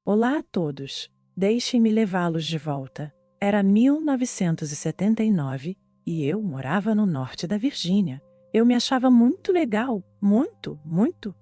Olá a todos. Deixem-me levá-los de volta. Era 1979 e eu morava no norte da Virgínia. Eu me achava muito legal, muito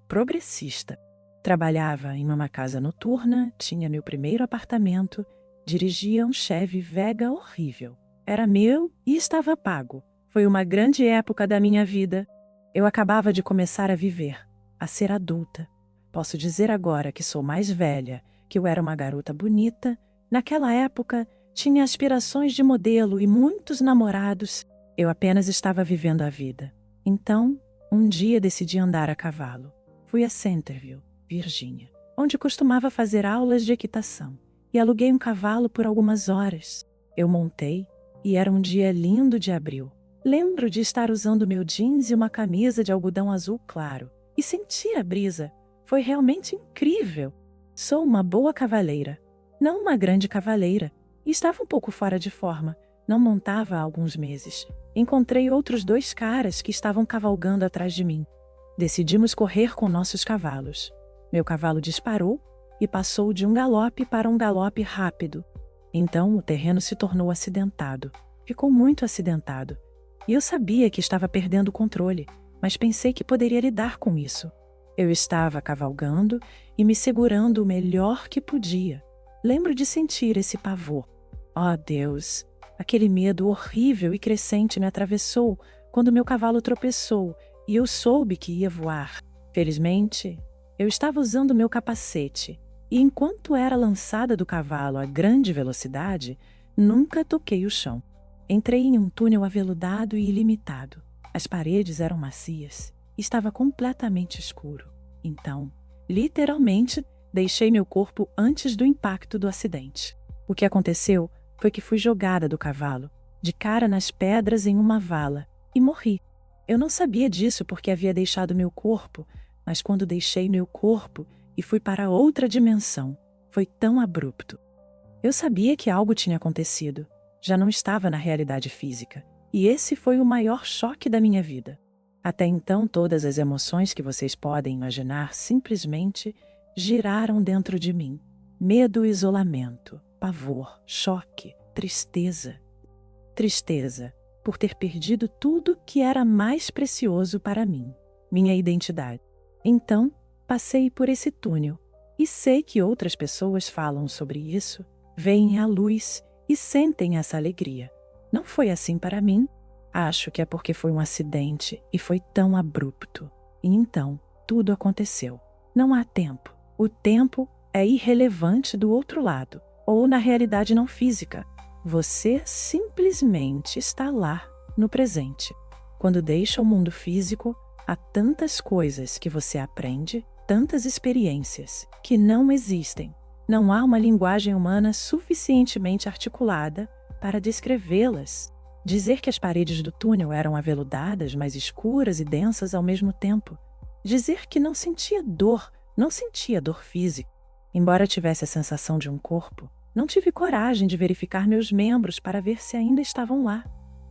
progressista. Trabalhava em uma casa noturna, tinha meu primeiro apartamento, dirigia um Chevy Vega horrível. Era meu e estava pago. Foi uma grande época da minha vida. Eu acabava de começar a viver, a ser adulta. Posso dizer agora que sou mais velha, que eu era uma garota bonita. Naquela época, tinha aspirações de modelo e muitos namorados. Eu apenas estava vivendo a vida. Então, um dia decidi andar a cavalo. Fui a Centerville, Virgínia, onde costumava fazer aulas de equitação, e aluguei um cavalo por algumas horas. Eu montei e era um dia lindo de abril. Lembro de estar usando meu jeans e uma camisa de algodão azul claro e sentir a brisa. Foi realmente incrível. Sou uma boa cavaleira, não uma grande cavaleira, e estava um pouco fora de forma. Não montava há alguns meses. Encontrei outros 2 caras que estavam cavalgando atrás de mim. Decidimos correr com nossos cavalos. Meu cavalo disparou e passou de um galope para um galope rápido. Então o terreno se tornou acidentado. Ficou muito acidentado. E eu sabia que estava perdendo o controle, mas pensei que poderia lidar com isso. Eu estava cavalgando e me segurando o melhor que podia. Lembro de sentir esse pavor. Oh, Deus! Aquele medo horrível e crescente me atravessou quando meu cavalo tropeçou e eu soube que ia voar. Felizmente, eu estava usando meu capacete e enquanto era lançada do cavalo a grande velocidade, nunca toquei o chão. Entrei em um túnel aveludado e ilimitado. As paredes eram macias. Estava completamente escuro. Então, literalmente, deixei meu corpo antes do impacto do acidente. O que aconteceu foi que fui jogada do cavalo, de cara nas pedras em uma vala, e morri. Eu não sabia disso porque havia deixado meu corpo, mas quando deixei meu corpo e fui para outra dimensão, foi tão abrupto. Eu sabia que algo tinha acontecido. Já não estava na realidade física, e esse foi o maior choque da minha vida. Até então, todas as emoções que vocês podem imaginar simplesmente giraram dentro de mim. Medo, isolamento, pavor, choque, tristeza. Tristeza por ter perdido tudo que era mais precioso para mim, minha identidade. Então, passei por esse túnel e sei que outras pessoas falam sobre isso, veem a luz e sentem essa alegria. Não foi assim para mim. Acho que é porque foi um acidente e foi tão abrupto. E então, tudo aconteceu. Não há tempo. O tempo é irrelevante do outro lado, ou na realidade não física. Você simplesmente está lá, no presente. Quando deixa o mundo físico, há tantas coisas que você aprende, tantas experiências que não existem. Não há uma linguagem humana suficientemente articulada para descrevê-las. Dizer que as paredes do túnel eram aveludadas, mas escuras e densas ao mesmo tempo. Dizer que não sentia dor física. Embora tivesse a sensação de um corpo, não tive coragem de verificar meus membros para ver se ainda estavam lá.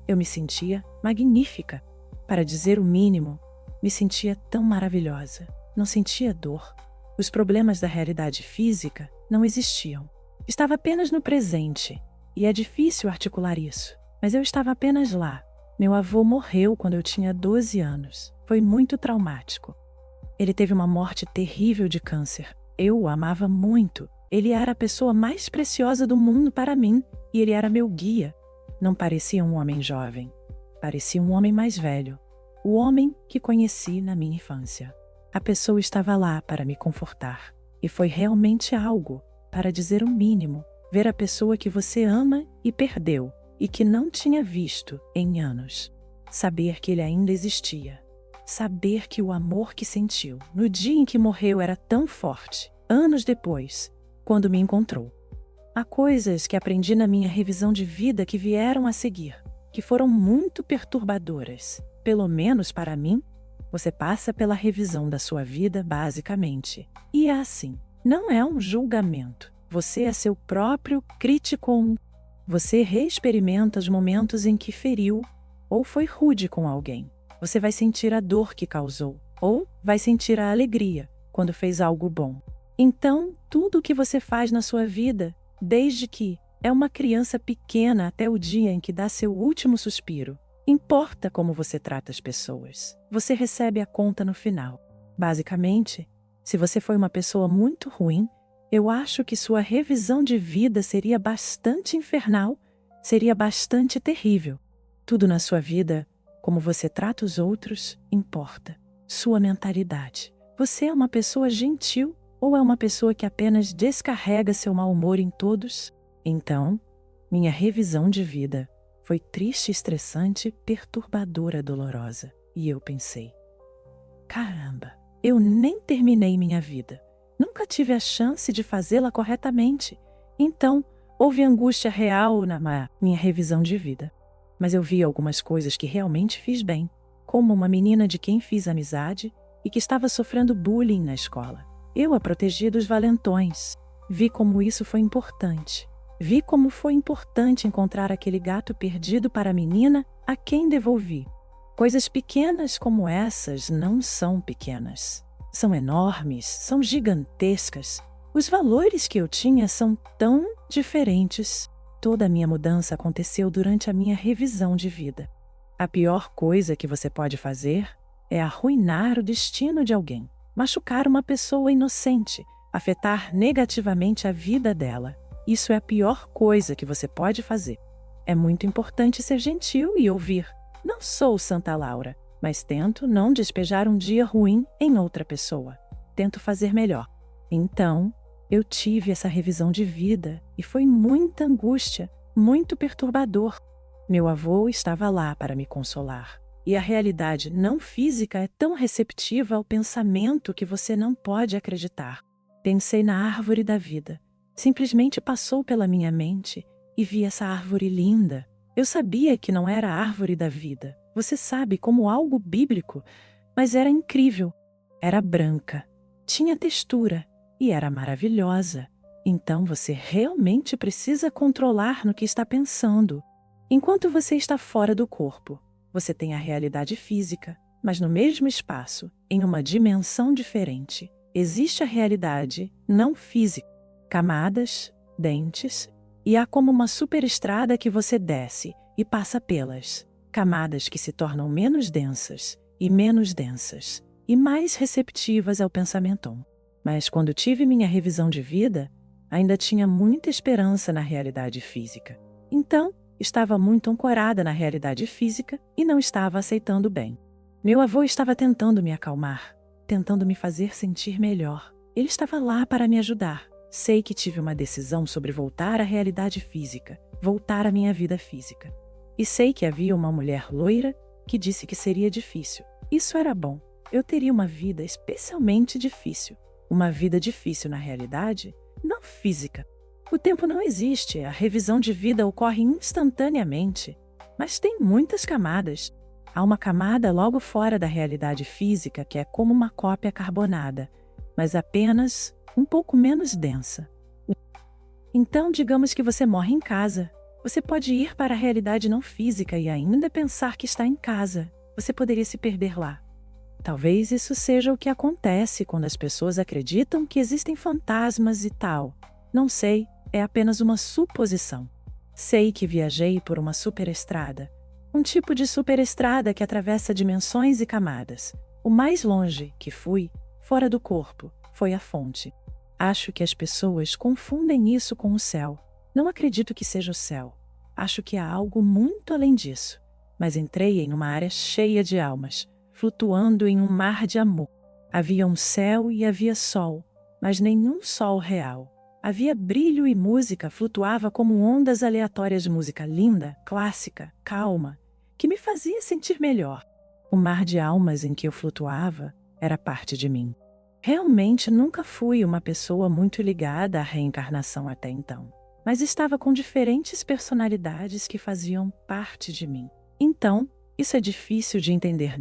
Eu me sentia magnífica. Para dizer o mínimo, me sentia tão maravilhosa. Não sentia dor. Os problemas da realidade física não existiam. Estava apenas no presente, e é difícil articular isso. Mas eu estava apenas lá. Meu avô morreu quando eu tinha 12 anos. Foi muito traumático. Ele teve uma morte terrível de câncer. Eu o amava muito. Ele era a pessoa mais preciosa do mundo para mim e ele era meu guia. Não parecia um homem jovem. Parecia um homem mais velho. O homem que conheci na minha infância. A pessoa estava lá para me confortar. E foi realmente algo, para dizer o mínimo, ver a pessoa que você ama e perdeu. E que não tinha visto em anos. Saber que ele ainda existia. Saber que o amor que sentiu no dia em que morreu era tão forte, anos depois, quando me encontrou. Há coisas que aprendi na minha revisão de vida que vieram a seguir, que foram muito perturbadoras. Pelo menos para mim, você passa pela revisão da sua vida basicamente. E é assim, não é um julgamento. Você é seu próprio crítico. Você reexperimenta os momentos em que feriu ou foi rude com alguém. Você vai sentir a dor que causou ou vai sentir a alegria quando fez algo bom. Então, tudo o que você faz na sua vida, desde que é uma criança pequena até o dia em que dá seu último suspiro, importa como você trata as pessoas. Você recebe a conta no final. Basicamente, se você foi uma pessoa muito ruim, eu acho que sua revisão de vida seria bastante infernal, seria bastante terrível. Tudo na sua vida, como você trata os outros, importa. Sua mentalidade. Você é uma pessoa gentil ou é uma pessoa que apenas descarrega seu mau humor em todos? Então, minha revisão de vida foi triste, estressante, perturbadora, dolorosa. E eu pensei, caramba, eu nem terminei minha vida. Nunca tive a chance de fazê-la corretamente. Então, houve angústia real na minha revisão de vida. Mas eu vi algumas coisas que realmente fiz bem, como uma menina de quem fiz amizade e que estava sofrendo bullying na escola. Eu a protegi dos valentões. Vi como isso foi importante. Vi como foi importante encontrar aquele gato perdido para a menina a quem devolvi. Coisas pequenas como essas não são pequenas. São enormes, são gigantescas. Os valores que eu tinha são tão diferentes. Toda a minha mudança aconteceu durante a minha revisão de vida. A pior coisa que você pode fazer é arruinar o destino de alguém, machucar uma pessoa inocente, afetar negativamente a vida dela. Isso é a pior coisa que você pode fazer. É muito importante ser gentil e ouvir. Não sou Santa Laura, mas tento não despejar um dia ruim em outra pessoa. Tento fazer melhor. Então, eu tive essa revisão de vida e foi muita angústia, muito perturbador. Meu avô estava lá para me consolar. E a realidade não física é tão receptiva ao pensamento que você não pode acreditar. Pensei na árvore da vida. Simplesmente passou pela minha mente e vi essa árvore linda. Eu sabia que não era a árvore da vida. Você sabe, como algo bíblico, mas era incrível. Era branca, tinha textura e era maravilhosa. Então você realmente precisa controlar no que está pensando. Enquanto você está fora do corpo, você tem a realidade física, mas no mesmo espaço, em uma dimensão diferente, existe a realidade não física. Camadas, dentes, e há como uma superestrada que você desce e passa pelas camadas que se tornam menos densas e mais receptivas ao pensamento. Mas quando tive minha revisão de vida, ainda tinha muita esperança na realidade física. Então, estava muito ancorada na realidade física e não estava aceitando bem. Meu avô estava tentando me acalmar, tentando me fazer sentir melhor. Ele estava lá para me ajudar. Sei que tive uma decisão sobre voltar à realidade física, voltar à minha vida física. E sei que havia uma mulher loira que disse que seria difícil. Isso era bom. Eu teria uma vida especialmente difícil. Uma vida difícil na realidade, não física. O tempo não existe, a revisão de vida ocorre instantaneamente. Mas tem muitas camadas. Há uma camada logo fora da realidade física que é como uma cópia carbonada, mas apenas um pouco menos densa. Então, digamos que você morre em casa. Você pode ir para a realidade não física e ainda pensar que está em casa. Você poderia se perder lá. Talvez isso seja o que acontece quando as pessoas acreditam que existem fantasmas e tal. Não sei, é apenas uma suposição. Sei que viajei por uma superestrada. Um tipo de superestrada que atravessa dimensões e camadas. O mais longe que fui, fora do corpo, foi a fonte. Acho que as pessoas confundem isso com o céu. Não acredito que seja o céu. Acho que há algo muito além disso. Mas entrei em uma área cheia de almas, flutuando em um mar de amor. Havia um céu e havia sol, mas nenhum sol real. Havia brilho e música flutuava como ondas aleatórias de música linda, clássica, calma, que me fazia sentir melhor. O mar de almas em que eu flutuava era parte de mim. Realmente nunca fui uma pessoa muito ligada à reencarnação até então, mas estava com diferentes personalidades que faziam parte de mim. Então, isso é difícil de entender.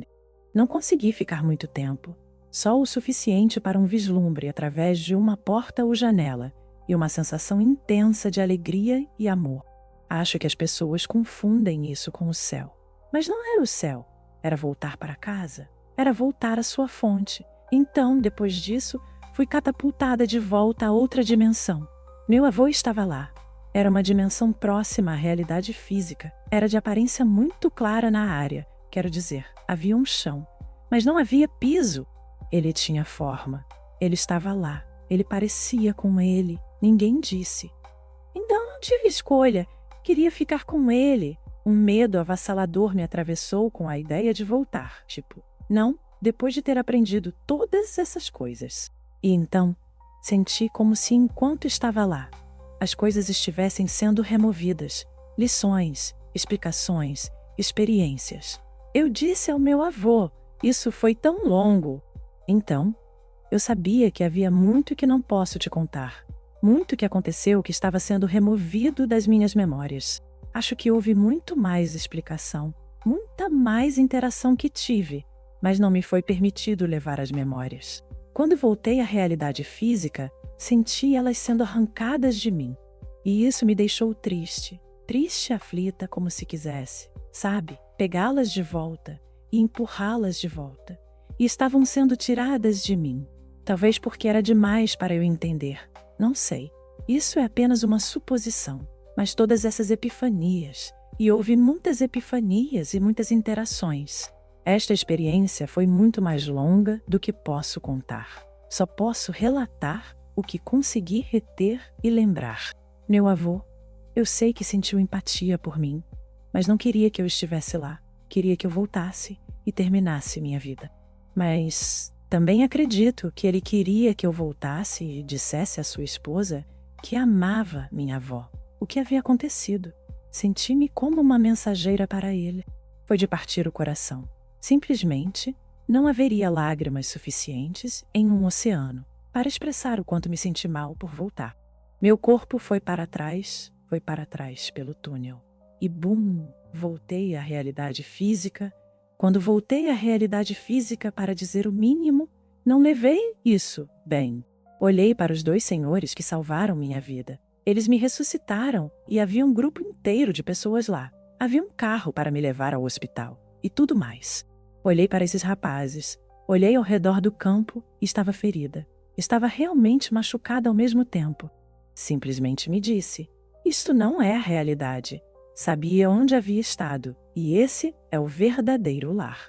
Não consegui ficar muito tempo, só o suficiente para um vislumbre através de uma porta ou janela e uma sensação intensa de alegria e amor. Acho que as pessoas confundem isso com o céu. Mas não era o céu, era voltar para casa, era voltar à sua fonte. Então, depois disso, Fui catapultada de volta a outra dimensão. Meu avô estava lá. Era uma dimensão próxima à realidade física. Era de aparência muito clara na área. Quero dizer, havia um chão, mas não havia piso. Ele tinha forma. Ele estava lá. Ele parecia com ele. Ninguém disse. Então não tive escolha. Queria ficar com ele. Um medo avassalador me atravessou com a ideia de voltar. Tipo, não, depois de ter aprendido todas essas coisas. E então, senti como se enquanto estava lá, as coisas estivessem sendo removidas. Lições, explicações, experiências. Eu disse ao meu avô, isso foi tão longo. Então, eu sabia que havia muito que não posso te contar. Muito que aconteceu que estava sendo removido das minhas memórias. Acho que houve muito mais explicação, muita mais interação que tive, mas não me foi permitido levar as memórias. Quando voltei à realidade física, senti elas sendo arrancadas de mim. E isso me deixou triste, triste e aflita como se quisesse, sabe? Pegá-las de volta e empurrá-las de volta. E estavam sendo tiradas de mim. Talvez porque era demais para eu entender. Não sei. Isso é apenas uma suposição. Mas todas essas epifanias, e houve muitas epifanias e muitas interações. Esta experiência foi muito mais longa do que posso contar. Só posso relatar o que consegui reter e lembrar. Meu avô, eu sei que sentiu empatia por mim, mas não queria que eu estivesse lá. Queria que eu voltasse e terminasse minha vida. Mas também acredito que ele queria que eu voltasse e dissesse à sua esposa que amava minha avó. O que havia acontecido? Senti-me como uma mensageira para ele. Foi de partir o coração. Simplesmente, não haveria lágrimas suficientes em um oceano para expressar o quanto me senti mal por voltar. Meu corpo foi para trás pelo túnel. E bum, voltei à realidade física. Quando voltei à realidade física para dizer o mínimo, não levei isso bem. Olhei para os 2 senhores que salvaram minha vida. Eles me ressuscitaram e havia um grupo inteiro de pessoas lá. Havia um carro para me levar ao hospital e tudo mais. Olhei para esses rapazes, olhei ao redor do campo e estava ferida. Estava realmente machucada ao mesmo tempo. Simplesmente me disse, isto não é a realidade. Sabia onde havia estado e esse é o verdadeiro lar.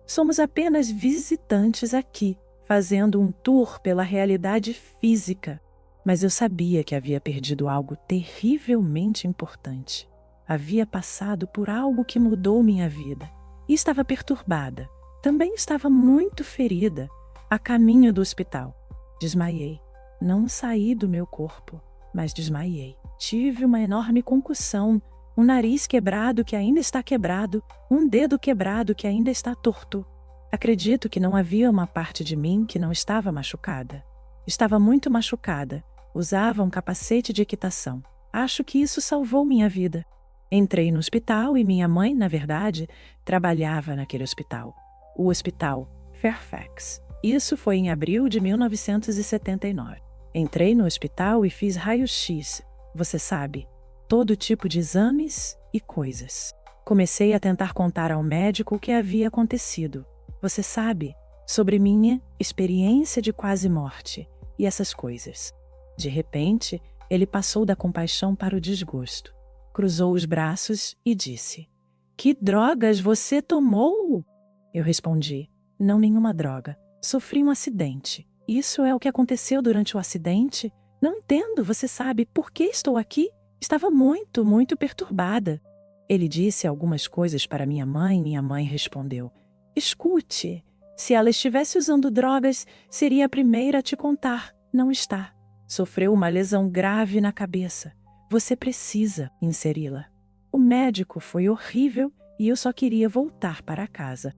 Somos apenas visitantes aqui, fazendo um tour pela realidade física. Mas eu sabia que havia perdido algo terrivelmente importante. Havia passado por algo que mudou minha vida. E estava perturbada. Também estava muito ferida, a caminho do hospital. Desmaiei. Não saí do meu corpo, mas desmaiei. Tive uma enorme concussão, um nariz quebrado que ainda está quebrado, um dedo quebrado que ainda está torto. Acredito que não havia uma parte de mim que não estava machucada. Estava muito machucada. Usava um capacete de equitação. Acho que isso salvou minha vida. Entrei no hospital e minha mãe, na verdade, trabalhava naquele hospital. O Hospital Fairfax. Isso foi em abril de 1979. Entrei no hospital e fiz raio-x. Você sabe, todo tipo de exames e coisas. Comecei a tentar contar ao médico o que havia acontecido. Você sabe, sobre minha experiência de quase morte e essas coisas. De repente, ele passou da compaixão para o desgosto. Cruzou os braços e disse, que drogas você tomou? Eu respondi, não nenhuma droga. Sofri um acidente. Isso é o que aconteceu durante o acidente? Não entendo, você sabe, por que estou aqui? Estava muito, muito perturbada. Ele disse algumas coisas para minha mãe e minha mãe respondeu, escute, se ela estivesse usando drogas, seria a primeira a te contar. Não está. Sofreu uma lesão grave na cabeça. Você precisa inseri-la. O médico foi horrível e eu só queria voltar para casa.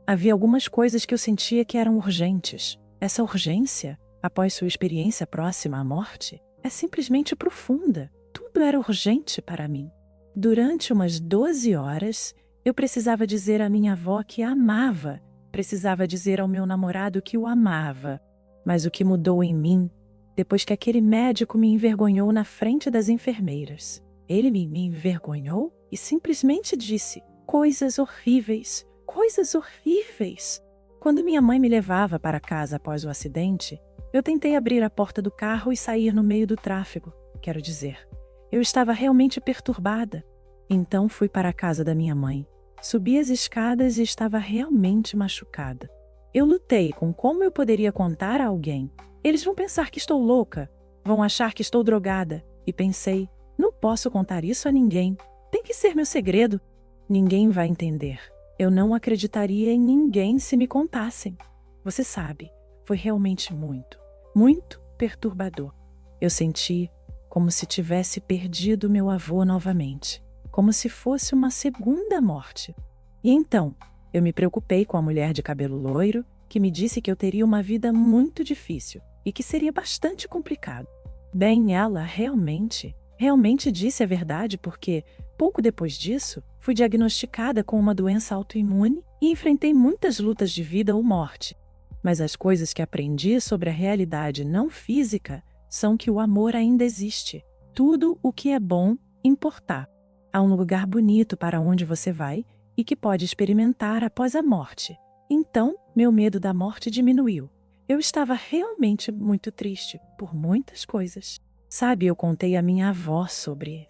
Havia algumas coisas que eu sentia que eram urgentes. Essa urgência, após sua experiência próxima à morte, é simplesmente profunda. Tudo era urgente para mim. Durante umas 12 horas, eu precisava dizer à minha avó que a amava. Precisava dizer ao meu namorado que o amava. Mas o que mudou em mim, depois que aquele médico me envergonhou na frente das enfermeiras. Ele me envergonhou e simplesmente disse coisas horríveis, coisas horríveis. Quando minha mãe me levava para casa após o acidente, Eu tentei abrir a porta do carro e sair no meio do tráfego, quero dizer. Eu estava realmente perturbada. Então fui para a casa da minha mãe. Subi as escadas e estava realmente machucada. Eu lutei com como eu poderia contar a alguém. Eles vão pensar que estou louca, vão achar que estou drogada. E pensei, não posso contar isso a ninguém. Tem que ser meu segredo. Ninguém vai entender. Eu não acreditaria em ninguém se me contassem. Você sabe, foi realmente muito, muito perturbador. Eu senti como se tivesse perdido meu avô novamente, como se fosse uma segunda morte. E então, eu me preocupei com a mulher de cabelo loiro, que me disse que eu teria uma vida muito difícil e que seria bastante complicado. Bem, ela realmente disse a verdade, porque, pouco depois disso, fui diagnosticada com uma doença autoimune e enfrentei muitas lutas de vida ou morte. Mas as coisas que aprendi sobre a realidade não física são que o amor ainda existe. Tudo o que é bom importar. Há um lugar bonito para onde você vai e que pode experimentar após a morte. Então, meu medo da morte diminuiu. Eu estava realmente muito triste por muitas coisas. Sabe, eu contei à minha avó sobre,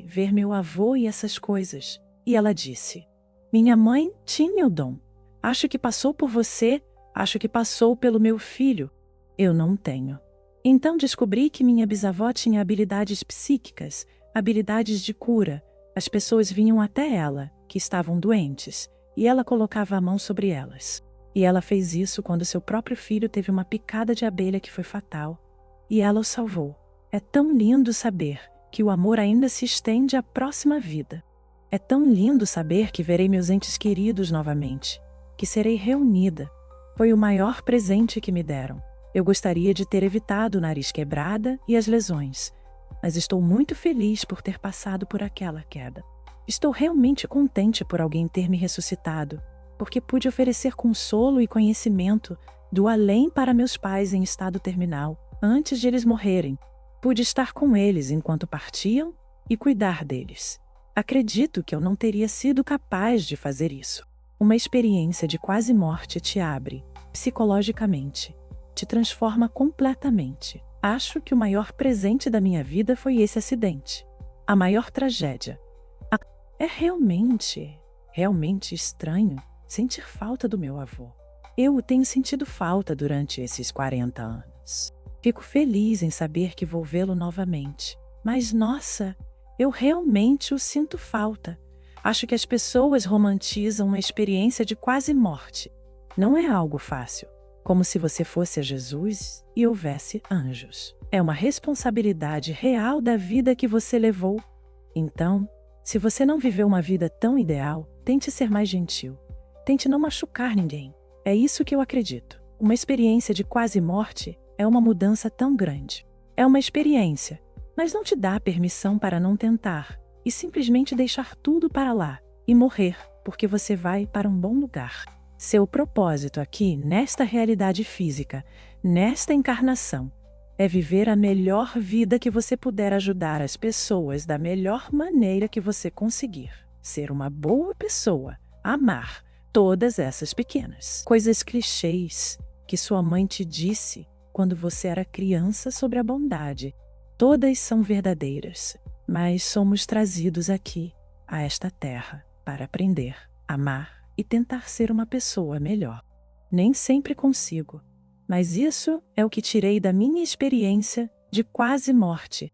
ver meu avô e essas coisas. E ela disse, minha mãe tinha o dom. Acho que passou por você, acho que passou pelo meu filho. Eu não tenho. Então descobri que minha bisavó tinha habilidades psíquicas, habilidades de cura. As pessoas vinham até ela, que estavam doentes, e ela colocava a mão sobre elas. E ela fez isso quando seu próprio filho teve uma picada de abelha que foi fatal. E ela o salvou. É tão lindo saber que o amor ainda se estende à próxima vida. É tão lindo saber que verei meus entes queridos novamente, que serei reunida. Foi o maior presente que me deram. Eu gostaria de ter evitado o nariz quebrada e as lesões, mas estou muito feliz por ter passado por aquela queda. Estou realmente contente por alguém ter me ressuscitado, porque pude oferecer consolo e conhecimento do além para meus pais em estado terminal, antes de eles morrerem. Pude estar com eles enquanto partiam e cuidar deles. Acredito que eu não teria sido capaz de fazer isso. Uma experiência de quase morte te abre, psicologicamente, te transforma completamente. Acho que o maior presente da minha vida foi esse acidente. A maior tragédia. É realmente estranho sentir falta do meu avô. Eu o tenho sentido falta durante esses 40 anos. Fico feliz em saber que vou vê-lo novamente. Mas, nossa, eu realmente o sinto falta. Acho que as pessoas romantizam uma experiência de quase morte. Não é algo fácil, como se você fosse a Jesus e houvesse anjos. É uma responsabilidade real da vida que você levou. Então, se você não viveu uma vida tão ideal, tente ser mais gentil. Tente não machucar ninguém. É isso que eu acredito. Uma experiência de quase morte é uma mudança tão grande. É uma experiência, mas não te dá permissão para não tentar e simplesmente deixar tudo para lá e morrer, porque você vai para um bom lugar. Seu propósito aqui, nesta realidade física, nesta encarnação, é viver a melhor vida que você puder, ajudar as pessoas da melhor maneira que você conseguir. Ser uma boa pessoa, amar todas essas pequenas coisas clichês que sua mãe te disse quando você era criança sobre a bondade. Todas são verdadeiras, mas somos trazidos aqui, a esta terra, para aprender, amar e tentar ser uma pessoa melhor. Nem sempre consigo, mas isso é o que tirei da minha experiência de quase morte.